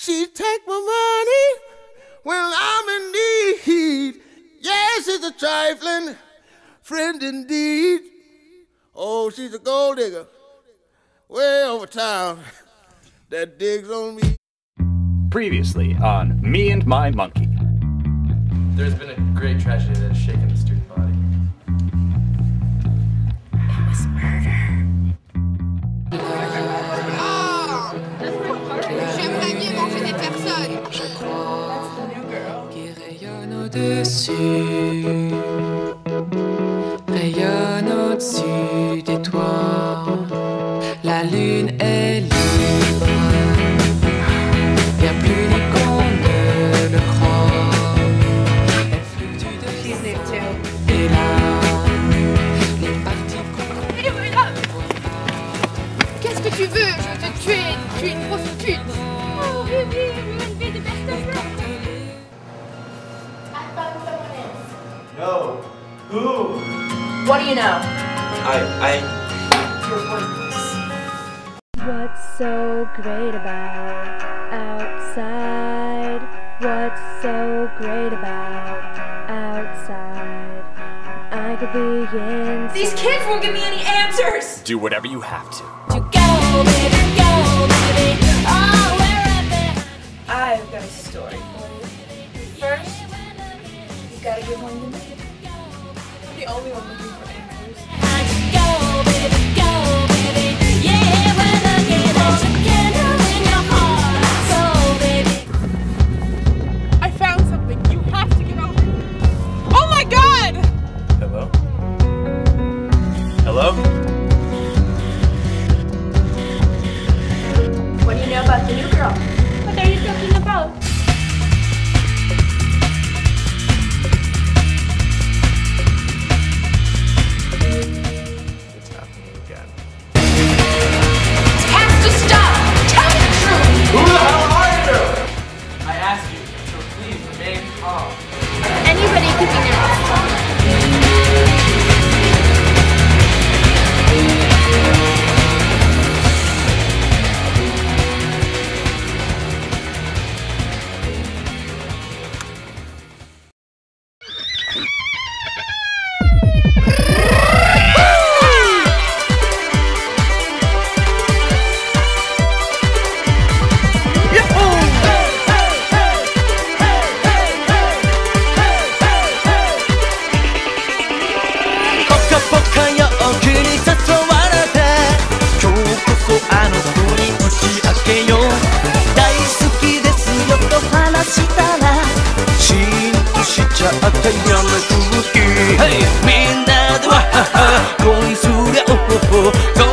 She take my money when I'm in need. Yes, she's a trifling friend indeed. Oh, she's a gold digger way over town that digs on me. Previously on Me and My Monkey. There's been a great tragedy that has shaken the student body. It was murder. J'aimerais bien manger des personnes. Je crois qu'il rayonne au-dessus, rayonne au-dessus des toits. La lune est libre, bien plus libre qu'on ne le croit. Elle fluctue de et là, les parties. Qu'est-ce que tu veux? Je veux te tuer. Tu es une prostituée. Oh oui, oui, une vie de personne. No. Who? What do you know? What's so great about outside? What's so great about outside? I could be inside. These kids won't give me any answers! Do whatever you have to. To go, baby, oh, wherever. I've got a story for you. First, you gotta give one to me. I'm the only one looking for answers. Go, baby, yeah, when I get out, candle in your heart. So, baby. I found something. You have to get over it. Oh my God! Hello? Hello? What do you know about the new girl? What are you talking about? It's happening again. It has to stop! Tell me the truth! Who the hell are you? I asked you, so please remain calm. Anybody could be nervous.みんなでわはは恋すりゃおほほ